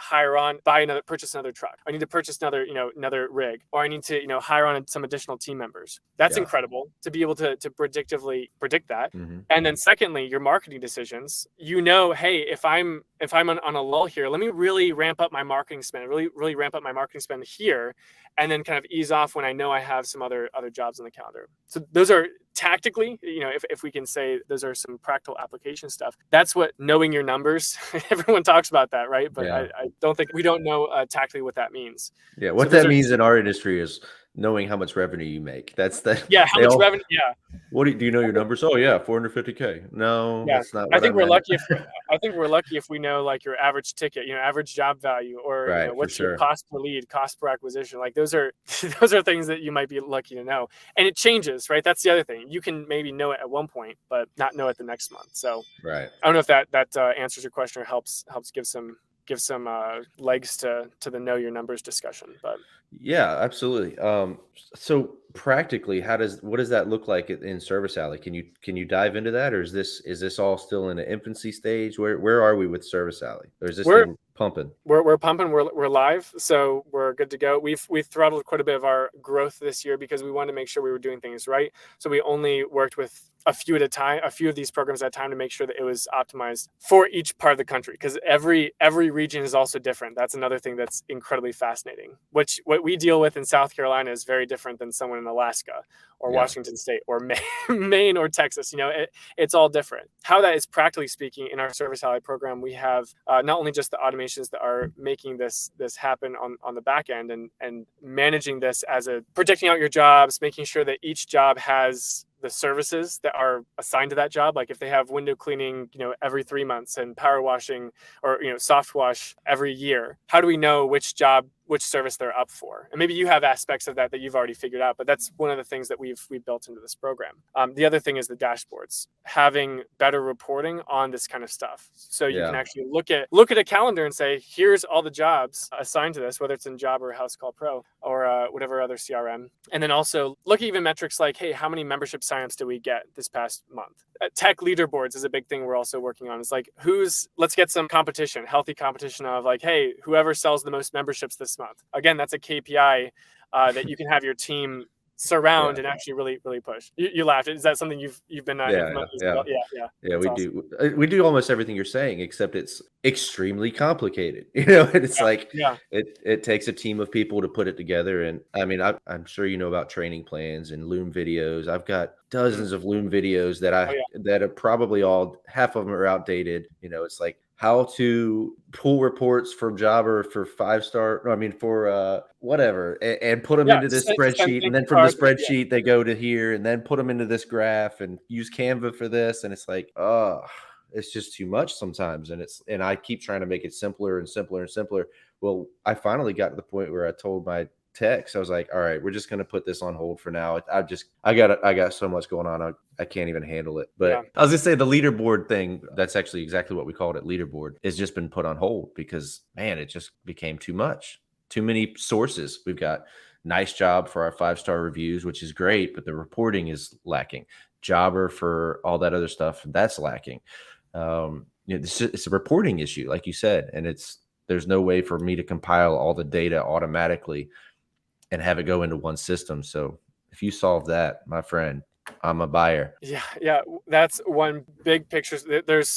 purchase another truck. I need to purchase another rig, or I need to, hire on some additional team members. That's incredible to be able to predictively predict that. Mm-hmm. And then secondly, your marketing decisions, hey, if I'm on a lull here, let me really ramp up my marketing spend, really ramp up my marketing spend here, and then kind of ease off when I know I have some other jobs on the calendar. So those are tactically, if we can say those are some practical application stuff. That's what knowing your numbers. Everyone talks about that, right? But I don't think we don't know tactically what that means. Yeah, what that means in our industry is knowing how much revenue you make. That's that. Yeah, how much revenue? Yeah. What do you know your numbers? Oh yeah, 450K. No, yeah. that's not what I think we're meant. lucky if we know like your average ticket, average job value, or Right, what's your cost per lead, cost per acquisition. Like those are things that you might be lucky to know. And it changes, right? That's the other thing. You can maybe know it at one point, but not know it the next month. So right. I don't know if that answers your question or helps give some legs to the know your numbers discussion. But Yeah, absolutely. So practically, what does that look like in Service Alley? Can you dive into that, or is this all still in an infancy stage? Where are we with Service Alley? Or is this thing pumping? We're pumping. We're live, so we're good to go. We've throttled quite a bit of our growth this year because we wanted to make sure we were doing things right. So we only worked with a few of these programs at a time to make sure that it was optimized for each part of the country, because every region is also different. That's another thing that's incredibly fascinating. What we deal with in South Carolina is very different than someone in Alaska or Washington State or Maine or Texas. It's all different. How that is practically speaking in our Service Alley program, we have not only just the automations that are making this happen on the back end and managing this as predicting out your jobs, making sure that each job has the services that are assigned to that job. Like if they have window cleaning, every 3 months and power washing or, soft wash every year, how do we know which job which service they're up for. And maybe you have aspects of that you've already figured out, but that's one of the things that we've built into this program. The other thing is the dashboards, having better reporting on this kind of stuff. So you can Yeah. actually look at a calendar and say, here's all the jobs assigned to this, whether it's in Job or House Call Pro or whatever other CRM. And then also look at even metrics like, hey, how many membership signups did we get this past month? Tech leaderboards is a big thing we're also working on. It's like, let's get some competition, healthy competition of like, hey, whoever sells the most memberships this month. Again, that's a KPI that you can have your team surround Yeah. and actually really push. You laughed. Is that something you've been implementing as well? Yeah. Yeah, That's we awesome. do. We do almost everything you're saying, except it's extremely complicated. And it's like Yeah. it takes a team of people to put it together. And I mean, I'm sure you know about training plans and Loom videos. I've got Mhm. dozens of Loom videos that Oh yeah. that are probably all half of them are outdated. It's like how to pull reports from Jobber for 5-star. No, I mean for whatever, and put them Yeah. into this Send spreadsheet, and thank then you from the cards. spreadsheet they go to here, and then put them into this graph, and use Canva for this, and it's like, oh, it's just too much sometimes, and I keep trying to make it simpler and simpler and simpler. Well, I finally got to the point where I told my text, I was like, all right, we're just going to put this on hold for now. I got so much going on. I can't even handle it. Yeah. But I was going to say the leaderboard thing, that's actually exactly what we called it. Leaderboard has just been put on hold because, man, it just became too much. Too many sources. We've got Nice Job for our 5-star reviews, which is great, but the reporting is lacking. Jobber for all that other stuff, that's lacking. It's a reporting issue, like you said, and there's no way for me to compile all the data automatically and have it go into one system. So if you solve that, my friend, I'm a buyer. Yeah. That's one big picture.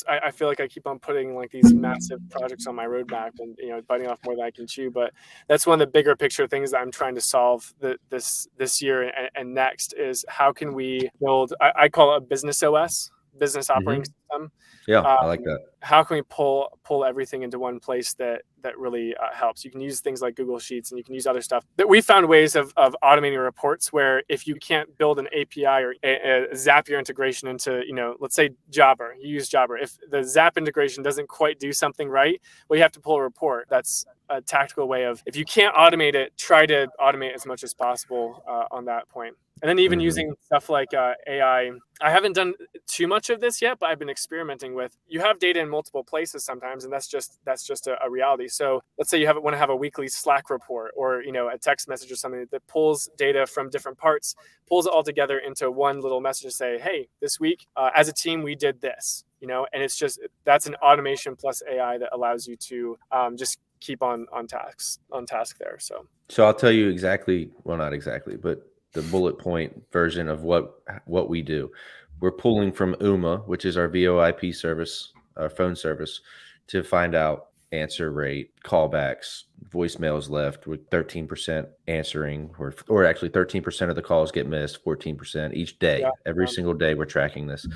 I feel like I keep on putting like these massive projects on my roadmap and biting off more than I can chew. But that's one of the bigger picture things that I'm trying to solve this year and next is how can we build? I call it a business OS, business operating Mhm. system. Yeah, Um, I like that. how can we pull everything into one place that really helps? You can use things like Google Sheets and you can use other stuff. That we found ways of automating reports where if you can't build an API or a Zapier integration into, let's say Jabber, you use Jabber. If the Zap integration doesn't quite do something right, well, you have to pull a report. That's a tactical way of, if you can't automate it, try to automate as much as possible on that point. And then even Mhm. using stuff like AI. I haven't done too much of this yet, but I've been experimenting with. You have data in multiple places sometimes, and that's just a reality. So let's say you want to have a weekly Slack report or a text message or something that pulls data from different parts, pulls it all together into one little message to say, hey, this week as a team we did this. And it's just that's an automation plus AI that allows you to just keep on task there. So I'll tell you exactly, well, not exactly, but the bullet point version of what we do. We're pulling from UMA, which is our VoIP service, our phone service, to find out answer rate, callbacks, voicemails left with 13% answering, or actually 13% of the calls get missed, 14% each Yeah, day. Every single day we're tracking this.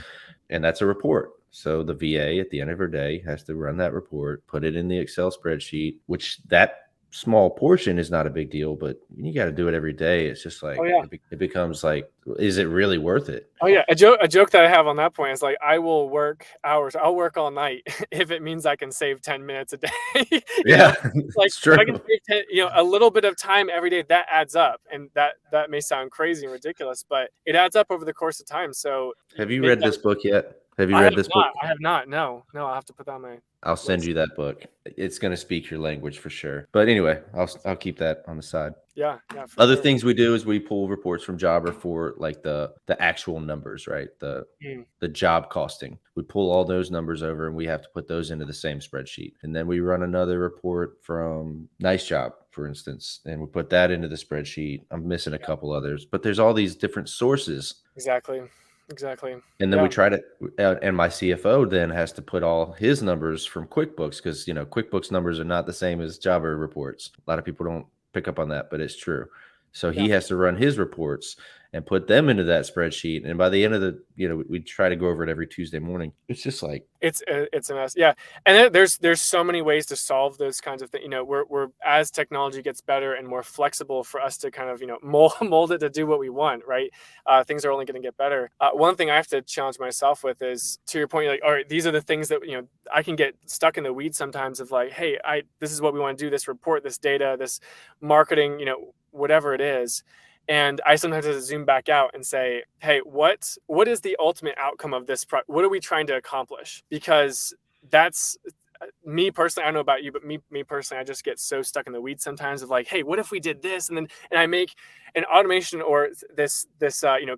And that's a report. So the VA at the end of her day has to run that report, put it in the Excel spreadsheet, which that small portion is not a big deal, but you got to do it every day. It's just oh like yeah. it becomes like, is it really worth it? Oh yeah, a joke that I have on that point is like I will work hours. I'll work all night if it means I can save 10 minutes a day. you know, Yeah, like it's if I can true. save a little bit of time every day, that adds up, and that may sound crazy and ridiculous, but it adds up over the course of time. So Have you maybe read this book yet? Have you I have read this book? not. I have not. No, I'll have to put that on my I'll send list. you that book. It's going to speak your language for sure. But anyway, I'll keep that on the side. Yeah, for Other sure. things we do is we pull reports from Jobber for like the actual numbers, right? Mm, The job costing. We pull all those numbers over and we have to put those into the same spreadsheet. And then we run another report from Nice Job, for instance, and we put that into the spreadsheet. I'm missing a couple others, but there's all these different sources. exactly. And then we Yeah, try to, and my CFO then has to put all his numbers from QuickBooks because, QuickBooks numbers are not the same as Jobber reports. A lot of people don't pick up on that, but it's true. So yeah. he has to run his reports and put them into that spreadsheet. And by the end of the, we try to go over it every Tuesday morning. It's just like, it's a mess. Yeah. And there's so many ways to solve those kinds of things. We're as technology gets better and more flexible for us to kind of, mold it to do what we want, right? Things are only going to get better. One thing I have to challenge myself with is, to your point, like, all right, these are the things that, I can get stuck in the weeds sometimes of like, hey, this is what we want to do, this report, this data, this marketing, whatever it is. And I sometimes have to zoom back out and say, hey, what is the ultimate outcome of this? What are we trying to accomplish? Because that's me personally. I don't know about you, but me personally, I just get so stuck in the weeds sometimes of like, hey, what if we did this? And I make an automation or this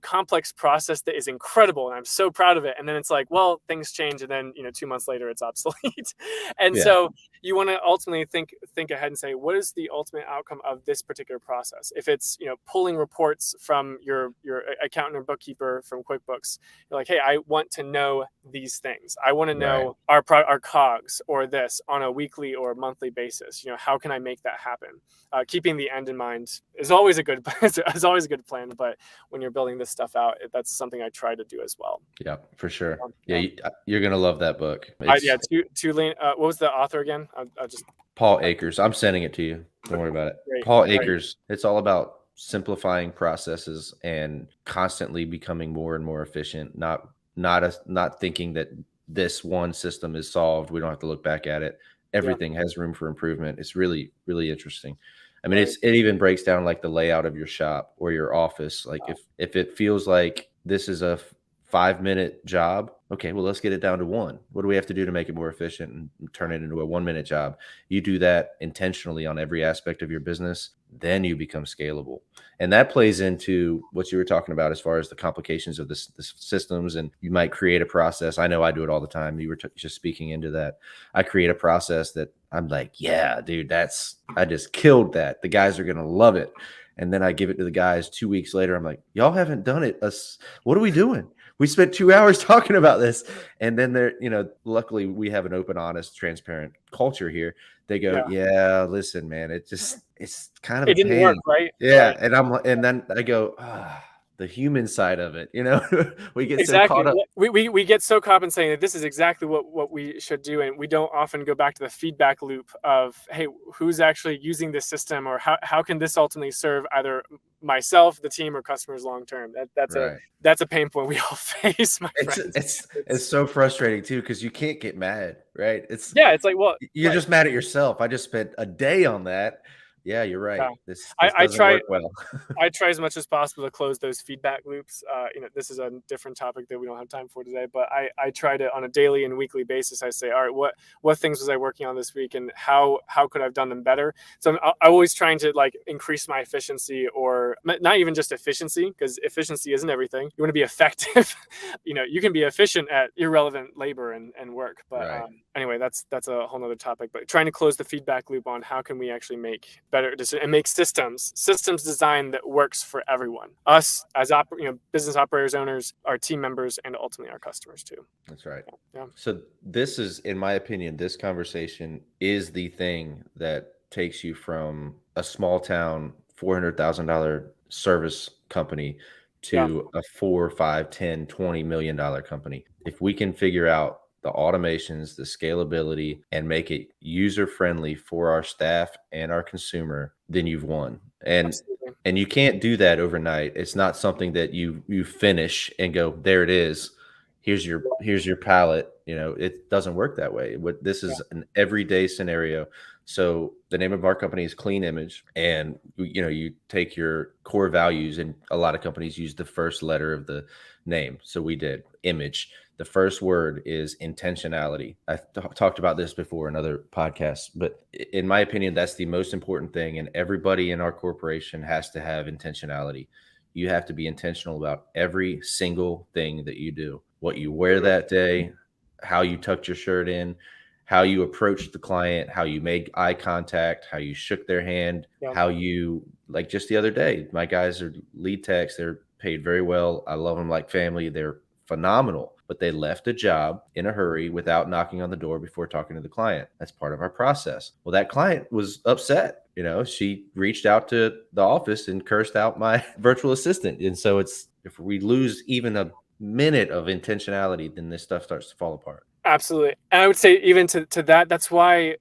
complex process that is incredible, and I'm so proud of it. And then it's like, well, things change, and then 2 months later, it's obsolete. And yeah, so you want to ultimately think ahead and say, what is the ultimate outcome of this particular process? If it's pulling reports from your accountant or bookkeeper from QuickBooks, you're like, hey, I want to know these things. I want to right. know our COGS or this on a weekly or monthly basis. How can I make that happen? Keeping the end in mind is always a good is always a good plan. But when you're building this stuff out, that's something I try to do as well. Yeah, for sure. Yeah, Yeah. you're gonna love that book. It's Yeah. Tulane. What was the author again? I just. Paul Akers. I'm sending it to you. Don't worry Okay, about it. great. Paul All right. Akers. It's all about simplifying processes and constantly becoming more and more efficient. Not thinking that this one system is solved. We don't have to look back at it. Yeah. Everything has room for improvement. It's really, really interesting. I mean, Right. it even breaks down like the layout of your shop or your office. Like if it feels like this is a 5-minute job, okay, well, let's get it down to one. What do we have to do to make it more efficient and turn it into a 1-minute job? You do that intentionally on every aspect of your business, then you become scalable. And that plays into what you were talking about as far as the complications of the systems. And you might create a process. I know I do it all the time. You were just speaking into that. I create a process that I'm like, yeah, dude, I just killed that. The guys are going to love it. And then I give it to the guys 2 weeks later. I'm like, y'all haven't done it. What are we doing? We spent 2 hours talking about this. And then luckily we have an open, honest, transparent culture here. They go, Yeah. yeah, listen, man, it's kind of It a didn't work, pain. right? Yeah. Right. And then I go, the human side of it, we get so Exactly. caught up. We get so caught up in saying that this is exactly what we should do, and we don't often go back to the feedback loop of, hey, who's actually using this system, or how can this ultimately serve either myself, the team, or customers long term. Right. That's a pain point we all face, my It's friends. it's it's so frustrating too, because you can't get mad, right? Yeah, it's like, well, You're right. just mad at yourself. I just spent a day on that. Yeah, you're right. Yeah. This I doesn't try work well. I try as much as possible to close those feedback loops. This is a different topic that we don't have time for today, but I try to, on a daily and weekly basis, I say, all right, what things was I working on this week, and how could I have done them better? So I'm always trying to like increase my efficiency, or not even just efficiency, because efficiency isn't everything. You want to be effective. You can be efficient at irrelevant labor and work. But Right. anyway, that's a whole nother topic. But trying to close the feedback loop on how can we actually make better decisions and make systems design that works for everyone, us as business operators, owners, our team members, and ultimately our customers too. That's right. Yeah. So this is, in my opinion, this conversation is the thing that takes you from a small town $400,000 service company Yeah. to a 4, 5, 10, $20 million company. If we can figure out the automations, the scalability, and make it user friendly for our staff and our consumer, then you've won. Absolutely. And you can't do that overnight. It's not something that you finish and go, there it is. Here's your palette. It doesn't work that way. What this Yeah. is an everyday scenario. So the name of our company is Clean Image, and you take your core values, and a lot of companies use the first letter of the name. So we did image. The first word is intentionality. I've talked about this before in other podcasts, but in my opinion, that's the most important thing. And everybody in our corporation has to have intentionality. You have to be intentional about every single thing that you do, what you wear that day, how you tucked your shirt in, how you approached the client, how you made eye contact, how you shook their hand, Yeah. how you, like just the other day, my guys are lead techs. They're paid very well. I love them like family. They're phenomenal, but they left a job in a hurry without knocking on the door before talking to the client. That's part of our process. Well, that client was upset. She reached out to the office and cursed out my virtual assistant. And so if we lose even a minute of intentionality, then this stuff starts to fall apart. Absolutely. And I would say even to that, that's why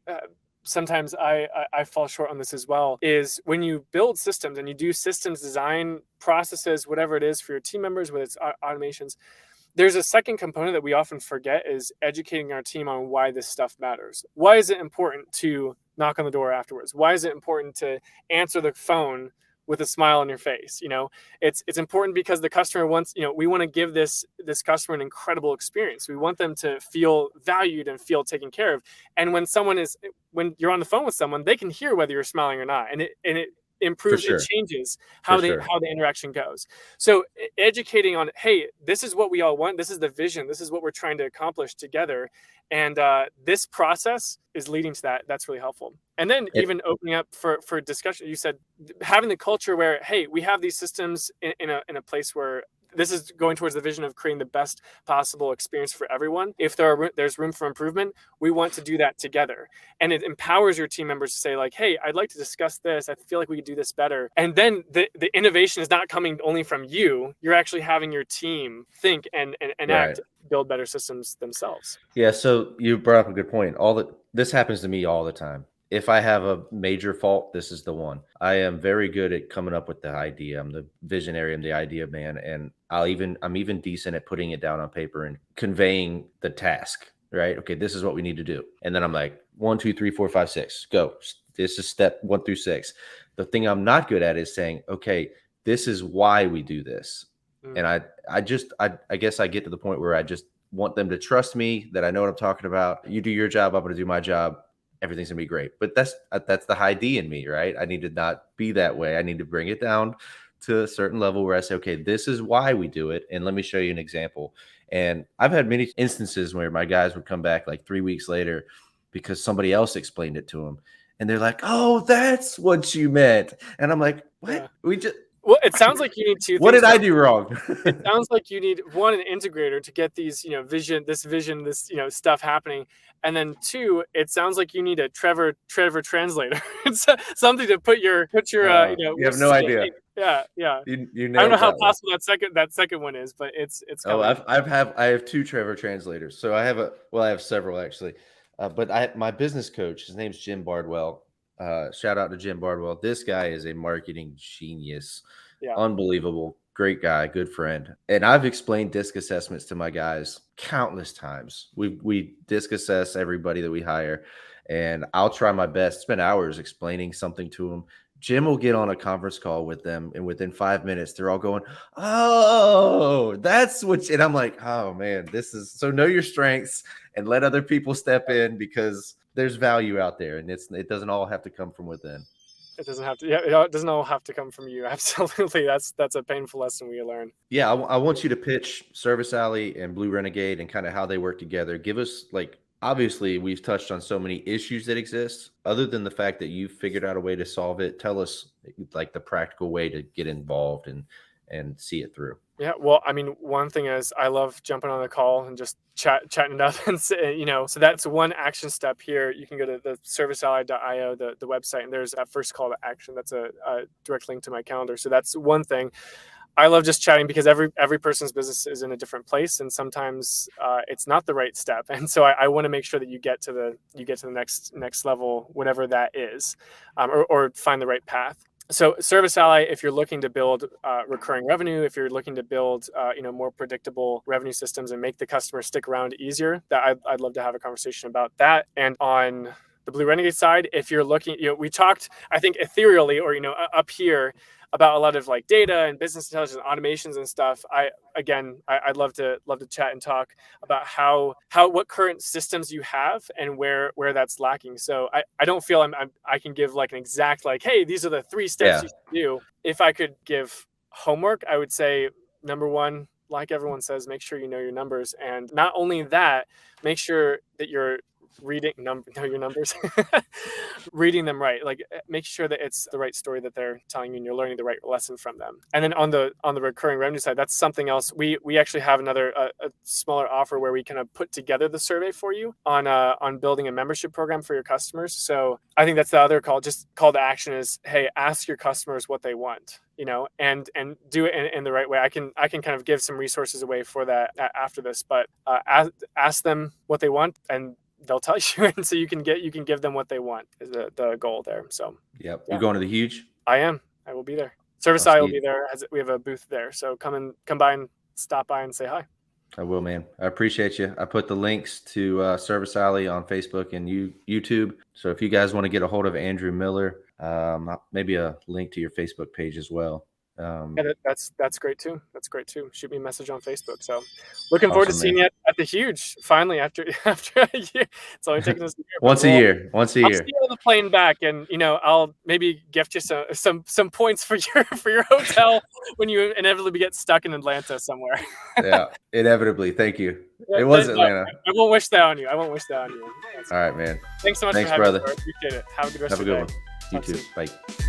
sometimes I fall short on this as well, is when you build systems and you do systems design processes, whatever it is for your team members, whether it's automations, there's a second component that we often forget, is educating our team on why this stuff matters. Why is it important to knock on the door afterwards? Why is it important to answer the phone with a smile on your face? It's important because the customer wants, we want to give this customer an incredible experience. We want them to feel valued and feel taken care of. And when you're on the phone with someone, they can hear whether you're smiling or not. And it improves, sure. It changes how the interaction goes. So educating on, hey, this is what we all want, this is the vision, this is what we're trying to accomplish together, and this process is leading to that. That's really helpful. And then even opening up for discussion. You said having the culture where, hey, we have these systems in a place where this is going towards the vision of creating the best possible experience for everyone. If there's room for improvement, we want to do that together. And it empowers your team members to say, like, hey, I'd like to discuss this. I feel like we could do this better. And then the innovation is not coming only from you. You're actually having your team think and act, build better systems themselves. Yeah. So you brought up a good point. This happens to me all the time. If I have a major fault, this is the one. I am very good at coming up with the idea. I'm the visionary. I'm the idea man. And I'm even decent at putting it down on paper and conveying the task, right? Okay, this is what we need to do. And then I'm like, 1, 2, 3, 4, 5, 6, go. This is step 1 through 6. The thing I'm not good at is saying, okay, this is why we do this. And I guess I get to the point where I just want them to trust me, that I know what I'm talking about. You do your job, I'm going to do my job. Everything's gonna be great. But that's the high D in me, right? I need to not be that way. I need to bring it down to a certain level where I say, okay, this is why we do it, and let me show you an example. And I've had many instances where my guys would come back like 3 weeks later because somebody else explained it to them, and they're like, "Oh, that's what you meant." And I'm like, "What? Yeah. Well, it sounds like you need two things. What did I do wrong?" It sounds like you need, one, an integrator to get these, vision, stuff happening. And then 2, it sounds like you need a Trevor translator. It's something to put your you have no idea. Yeah. You I don't know how possible that second one is, but it's coming. I have 2 Trevor translators. So I have several actually. But my business coach, his name's Jim Bardwell. Shout out to Jim Bardwell. This guy is a marketing genius. Yeah. Unbelievable. Great guy, good friend. And I've explained disc assessments to my guys countless times. We disc assess everybody that we hire, and I'll try my best, spend hours explaining something to them. Jim will get on a conference call with them, and within 5 minutes, they're all going, "Oh, that's what," and I'm like, "Oh man, this is," so know your strengths and let other people step in, because there's value out there, and it doesn't all have to come from within. It doesn't have to. Yeah, it doesn't all have to come from you. Absolutely, that's a painful lesson we learn. Yeah, I want you to pitch Service Alley and Blue Renegade and kind of how they work together. Give us, like, obviously we've touched on so many issues that exist. Other than the fact that you've figured out a way to solve it, tell us like the practical way to get involved and see it through. Yeah, well, I mean, one thing is I love jumping on the call and just chatting it up, and so that's one action step here. You can go to the serviceally.io, the website, and there's that first call to action. That's a direct link to my calendar. So that's one thing. I love just chatting because every person's business is in a different place, and sometimes it's not the right step. And so I want to make sure that you get to the next level, whatever that is, or find the right path. So Service Ally, if you're looking to build recurring revenue, if you're looking to build more predictable revenue systems and make the customer stick around easier, that I'd love to have a conversation about that. And on the Blue Renegade side, if you're looking, we talked, I think, ethereally, or up here, about a lot of like data and business intelligence and automations and stuff. I'd love to chat and talk about what current systems you have and where that's lacking. So I don't feel I can give like an exact, like, hey, these are the 3 steps you should do. If I could give homework, I would say, number 1, like everyone says, make sure you know your numbers. And not only that, make sure that you're reading know your numbers, reading them right, like make sure that it's the right story that they're telling you and you're learning the right lesson from them. And then on the recurring revenue side, that's something else. We actually have another a smaller offer where we kind of put together the survey for you on building a membership program for your customers. So I think that's the other call to action is, hey, ask your customers what they want, and do it in the right way. I can kind of give some resources away for that after this, but ask them what they want and they'll tell you, and so you can give them what they want is the goal there. So Yep. yeah, You're going to the Huge? I will be there. Service I'll I see will you. be there. We have a booth there, so come by and stop by and say hi. I will, man. I appreciate you. I put the links to Service Alley on Facebook and YouTube. So if you guys want to get a hold of Andrew Miller, maybe a link to your Facebook page as well. Yeah, that's great too. That's great too. Shoot me a message on Facebook. So looking forward to Awesome, seeing man. you at the Huge finally after a year. It's only taken us a year, but Once a year. Once a I'll see year. you on the plane back, and I'll maybe gift you some points for your hotel when you inevitably get stuck in Atlanta somewhere. Yeah, inevitably. Thank you. Yeah, It was no, Atlanta. I won't wish that on you. I won't wish that on you. All right, man. Thanks so much for Thanks, having me. brother. I appreciate it. Have a good rest Have a of your good day. one. You Talk too. soon. Bye.